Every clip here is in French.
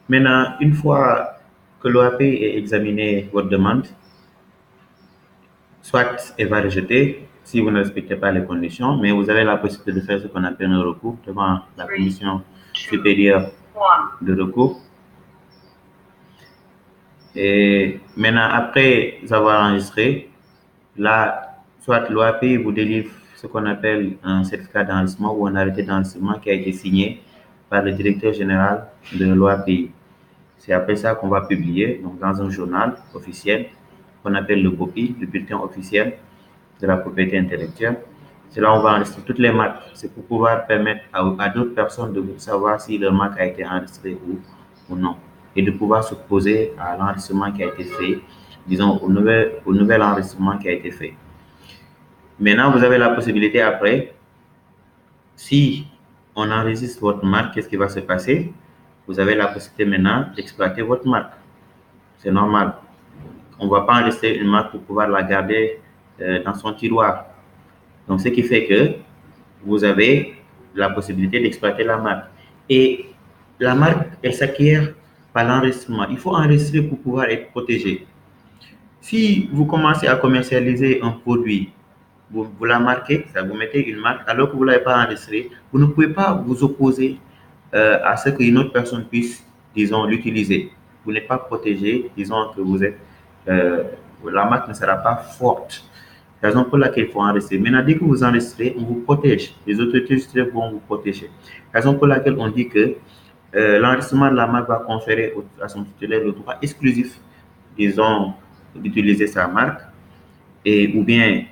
Maintenant, une fois que l'OAP ait examiné votre demande, soit elle va rejeter si vous ne respectez pas les conditions, mais vous avez la possibilité de faire ce qu'on appelle un recours devant la commission supérieure de recours. Et maintenant, après avoir enregistré, là, soit l'OAP vous délivre ce qu'on appelle un certificat d'enregistrement ou un arrêté d'enregistrement qui a été signé par le directeur général de l'OAPI. C'est après ça qu'on va publier donc, dans un journal officiel qu'on appelle le BOPI, le bulletin officiel de la propriété intellectuelle. C'est là où on va enregistrer toutes les marques. C'est pour pouvoir permettre à d'autres personnes de savoir si leur marque a été enregistrée ou non. Et de pouvoir s'opposer à l'enregistrement qui a été fait, disons au nouvel enregistrement qui a été fait. Maintenant, vous avez la possibilité après, si on enregistre votre marque, qu'est-ce qui va se passer? Vous avez la possibilité maintenant d'exploiter votre marque. C'est normal. On ne va pas enregistrer une marque pour pouvoir la garder dans son tiroir. Donc, ce qui fait que vous avez la possibilité d'exploiter la marque. Et la marque, elle s'acquiert par l'enregistrement. Il faut enregistrer pour pouvoir être protégé. Si vous commencez à commercialiser un produit, vous la marquez, ça vous mettez une marque, alors que vous ne l'avez pas enregistré, vous ne pouvez pas vous opposer à ce qu'une autre personne puisse, disons, l'utiliser. Vous n'êtes pas protégé, disons que vous êtes, la marque ne sera pas forte. C'est la raison pour laquelle il faut enregistrer. Maintenant, dès que vous enregistrez, on vous protège. Les autorités judiciaires vont vous protéger. La raison pour laquelle on dit que l'enregistrement de la marque va conférer à son titulaire le droit exclusif, disons, d'utiliser sa marque et ou bien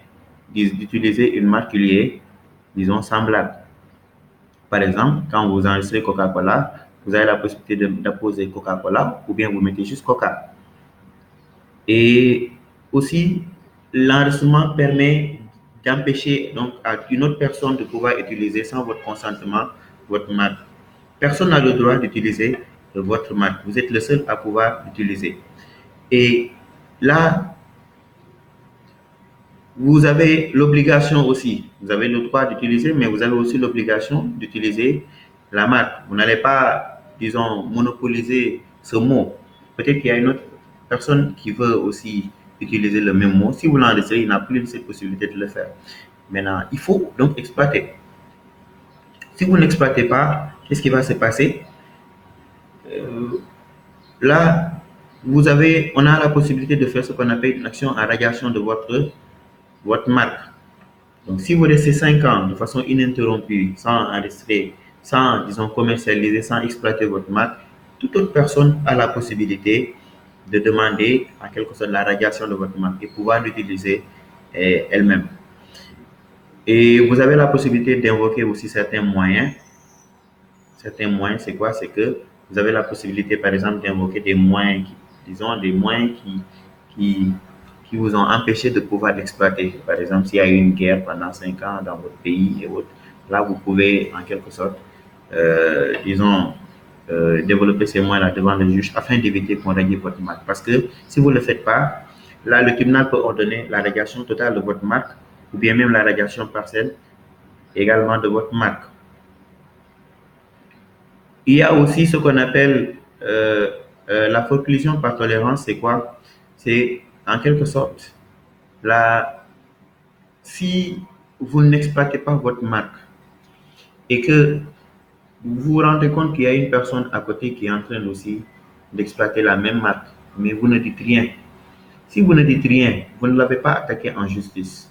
d'utiliser une marque qui lui est, disons, semblable. Par exemple, quand vous enregistrez Coca-Cola, vous avez la possibilité d'apposer Coca-Cola ou bien vous mettez juste Coca. Et aussi, l'enregistrement permet d'empêcher donc à une autre personne de pouvoir utiliser sans votre consentement votre marque. Personne n'a le droit d'utiliser votre marque. Vous êtes le seul à pouvoir l'utiliser. Et là, vous avez l'obligation aussi, vous avez le droit d'utiliser, mais vous avez aussi l'obligation d'utiliser la marque. Vous n'allez pas, disons, monopoliser ce mot. Peut-être qu'il y a une autre personne qui veut aussi utiliser le même mot. Si vous l'enregistrez, il n'a plus cette possibilité de le faire. Maintenant, il faut donc exploiter. Si vous n'exploitez pas, qu'est-ce qui va se passer? Euh, Là, on a la possibilité de faire ce qu'on appelle une action en radiation de votre marque. Donc, si vous restez 5 ans de façon ininterrompue, sans enregistrer, sans, disons, commercialiser, sans exploiter votre marque, toute autre personne a la possibilité de demander en quelque sorte la radiation de votre marque et pouvoir l'utiliser elle-même. Et vous avez la possibilité d'invoquer aussi certains moyens. Certains moyens, c'est quoi? C'est que vous avez la possibilité, par exemple, d'invoquer des moyens, disons, des moyens qui, qui vous ont empêché de pouvoir l'exploiter. Par exemple, s'il y a eu une guerre pendant 5 ans dans votre pays et autres, là, vous pouvez, en quelque sorte, disons, développer ces moyens-là devant le juge afin d'éviter qu'on règle votre marque. Parce que si vous ne le faites pas, là, le tribunal peut ordonner la radiation totale de votre marque ou bien même la radiation partielle également de votre marque. Il y a aussi ce qu'on appelle la conclusion par tolérance, c'est quoi? C'est en quelque sorte, la, si vous n'exploitez pas votre marque et que vous vous rendez compte qu'il y a une personne à côté qui est en train aussi d'exploiter la même marque, mais vous ne dites rien. Si vous ne dites rien, vous ne l'avez pas attaqué en justice.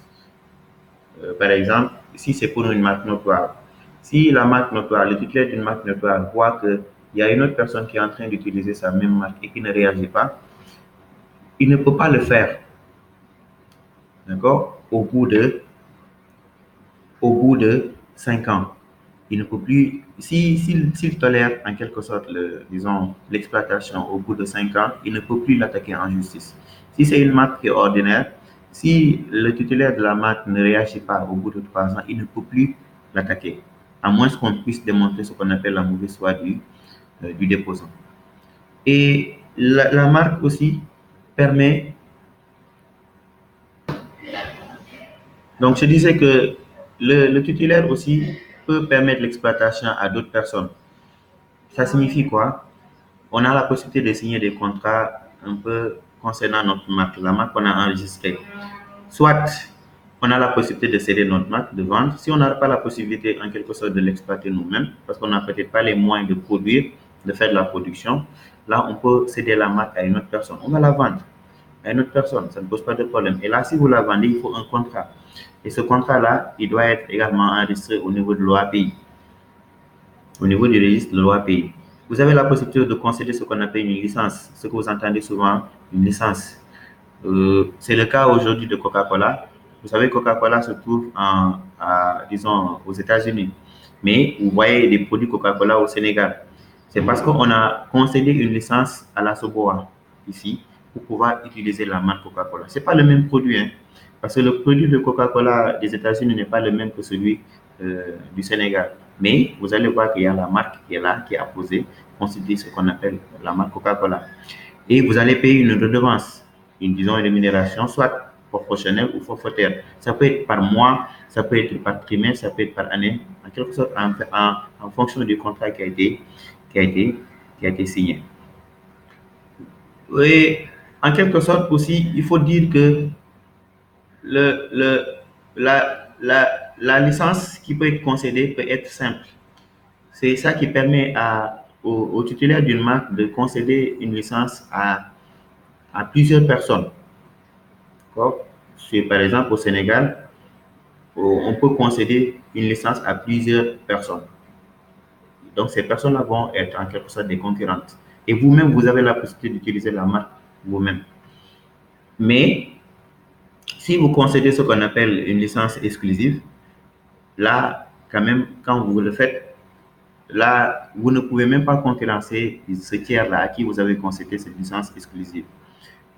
Par exemple, si c'est pour une marque notoire, si la marque notoire, le titulaire d'une marque notoire voit qu'il y a une autre personne qui est en train d'utiliser sa même marque et qui ne réagit pas, il ne peut pas le faire. D'accord? Au bout de 5 ans. Il ne peut plus, s'il tolère en quelque sorte, disons, l'exploitation au bout de 5 ans, il ne peut plus l'attaquer en justice. Si c'est une marque qui est ordinaire, si le titulaire de la marque ne réagit pas au bout de 3 ans, il ne peut plus l'attaquer, à moins qu'on puisse démontrer ce qu'on appelle la mauvaise foi du déposant. Et la marque aussi permet, donc je disais que le titulaire aussi peut permettre l'exploitation à d'autres personnes. Ça signifie quoi? on a la possibilité de signer des contrats un peu concernant notre marque, la marque qu'on a enregistrée. Soit on a la possibilité de céder notre marque, de vendre. Si on n'a pas la possibilité, en quelque sorte, de l'exploiter nous-mêmes, parce qu'on n'a peut-être pas les moyens de produire, de faire de la production, là, on peut céder la marque à une autre personne. On va la vendre à une autre personne, ça ne pose pas de problème. Et là, si vous la vendez, il faut un contrat. Et ce contrat-là, il doit être également enregistré au niveau de l'OAPI, au niveau du registre de l'OAPI. Vous avez la possibilité de concéder ce qu'on appelle une licence, ce que vous entendez souvent, une licence. C'est le cas aujourd'hui de Coca-Cola. Vous savez, Coca-Cola se trouve disons, aux États-Unis. Mais vous voyez des produits Coca-Cola au Sénégal. C'est parce qu'on a concédé une licence à la Soboa, ici, pour pouvoir utiliser la marque Coca-Cola. Ce n'est pas le même produit, hein, parce que le produit de Coca-Cola des États-Unis n'est pas le même que celui du Sénégal. Mais vous allez voir qu'il y a la marque qui est là, qui est apposée, constituée ce qu'on appelle la marque Coca-Cola. Et vous allez payer une redevance, disons une rémunération, soit proportionnelle ou forfaitaire. Ça peut être par mois, ça peut être par trimestre, ça peut être par année, en quelque sorte en fonction du contrat qui a été, qui a été signé. Et en quelque sorte aussi, il faut dire que le, le, la licence qui peut être concédée peut être simple. C'est ça qui permet au titulaire d'une marque de concéder une licence à plusieurs personnes. Par exemple, au Sénégal, on peut concéder une licence à plusieurs personnes. Donc, ces personnes-là vont être en quelque sorte des concurrentes. Et vous-même, vous avez la possibilité d'utiliser la marque vous-même. Mais si vous concédez ce qu'on appelle une licence exclusive, là, quand même, quand vous le faites, là, vous ne pouvez même pas concurrencer ce tiers-là à qui vous avez concédé cette licence exclusive.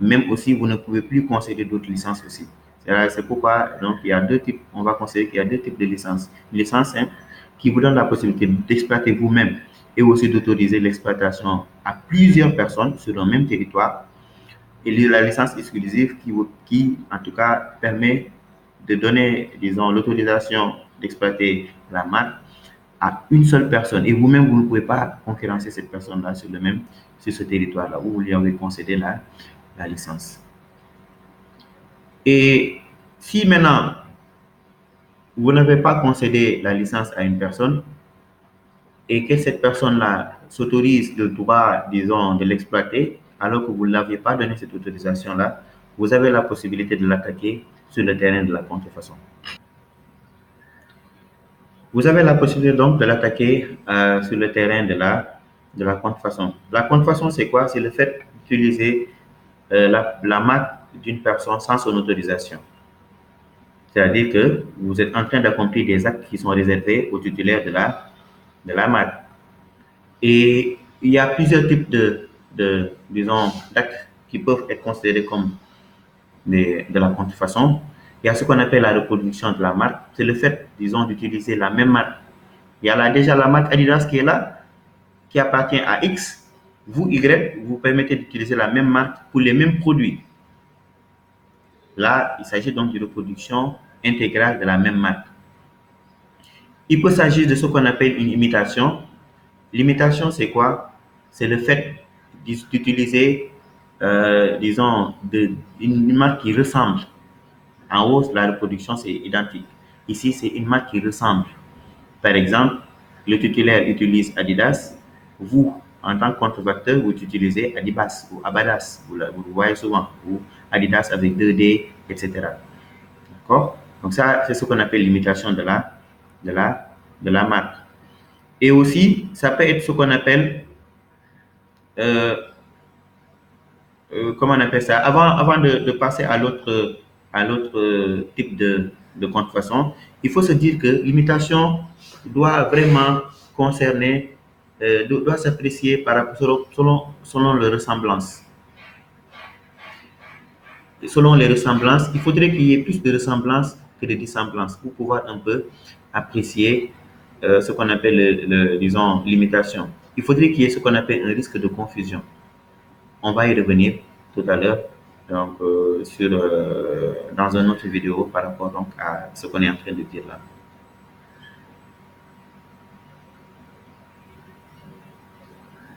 Même aussi, vous ne pouvez plus concéder d'autres licences aussi. C'est pourquoi donc, il y a deux types, on va considérer qu'il y a deux types de licences. Une licence simple qui vous donne la possibilité d'exploiter vous-même et aussi d'autoriser l'exploitation à plusieurs personnes sur un même territoire. Et la licence exclusive qui en tout cas, permet de donner, disons, l'autorisation d'exploiter la marque à une seule personne. Et vous-même, vous ne pouvez pas concurrencer cette personne-là sur ce territoire-là où vous lui avez concédé la licence. Et si maintenant, vous n'avez pas concédé la licence à une personne et que cette personne-là s'autorise le droit, disons, de l'exploiter, alors que vous ne l'aviez pas donné cette autorisation-là, vous avez la possibilité de l'attaquer sur le terrain de la contrefaçon. Vous avez la possibilité donc de l'attaquer sur le terrain de la contrefaçon. La contrefaçon, c'est quoi? C'est le fait d'utiliser la marque d'une personne sans son autorisation. C'est-à-dire que vous êtes en train d'accomplir des actes qui sont réservés aux titulaires de la marque. Et il y a plusieurs types disons, d'actes qui peuvent être considérés comme de la contrefaçon. Il y a ce qu'on appelle la reproduction de la marque. C'est le fait, disons, d'utiliser la même marque. Il y a déjà la marque Adidas qui est là, qui appartient à X. Vous, Y, vous permettez d'utiliser la même marque pour les mêmes produits. Là, il s'agit donc de reproduction intégrale de la même marque. Il peut s'agir de ce qu'on appelle une imitation. L'imitation, c'est quoi? C'est le fait d'utiliser, disons, une marque qui ressemble. En haut, la reproduction, c'est identique. Ici, c'est une marque qui ressemble. Par exemple, le titulaire utilise Adidas. Vous, en tant que contrefacteur, vous utilisez Adibas ou Abadas. Vous le voyez souvent. Ou Adidas avec 2D, etc. D'accord? Donc ça, c'est ce qu'on appelle l'imitation de la marque. Et aussi, ça peut être ce qu'on appelle, comment on appelle ça? Avant de passer à l'autre type de contrefaçon, il faut se dire que l'imitation doit vraiment concerner, doit s'apprécier selon les ressemblances. Selon les ressemblances, il faudrait qu'il y ait plus de ressemblances que de dissemblances pour pouvoir un peu apprécier ce qu'on appelle, disons, l'imitation. Il faudrait qu'il y ait ce qu'on appelle un risque de confusion. On va y revenir tout à l'heure donc, dans une autre vidéo par rapport donc, à ce qu'on est en train de dire là.